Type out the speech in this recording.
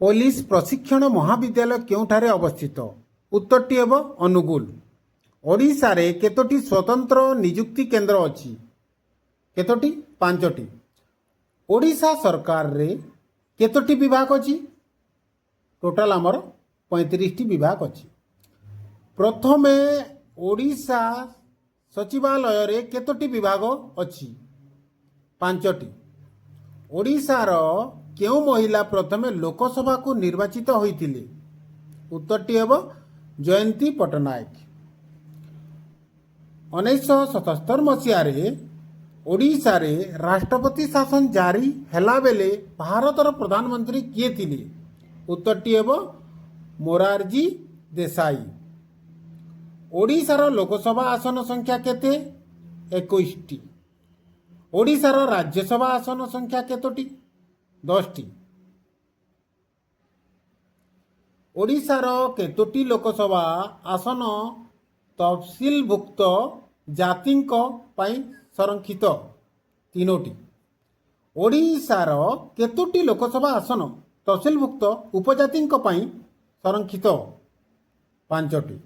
Police प्रशिक्षण महाविद्यालय केउठारे अवस्थित? उत्तरटी हेब अनुगुल। ओडिशा रे केतोटी स्वतंत्र नियुक्ति केंद्र अछि? केतोटी? 5टी। ओडिशा सरकार रे केतोटी विभाग अछि? टोटाल आमर 35टी विभाग अछि। प्रथमे ओडिशा सचिवालय रे केतोटी विभाग अछि? 5टी। ओडिशार केउ महिला प्रथमे लोकसभा को निर्वाचित होइतिले? उत्तरटी हेब जयंती पट्टनायक। 1977 मसीह ओडिशा रे राष्ट्रपति शासन जारी हेला बेले भारतर प्रधानमंत्री किए थिले? उत्तरटी हेब मोरारजी देसाई। ओडिशार लोकसभा आसन संख्या केते? 21टी। ओडिशार राज्यसभा आसन संख्या केतोटी? 10टी। ओडिशार केतोटी लोकसभा आसन तफसिलभुक्त जातिंक पाई संरक्षित? 3टी। ओडिशार केतोटी लोकसभा आसन तफसिलभुक्त उपजातिंक पाई संरक्षित? 5टी।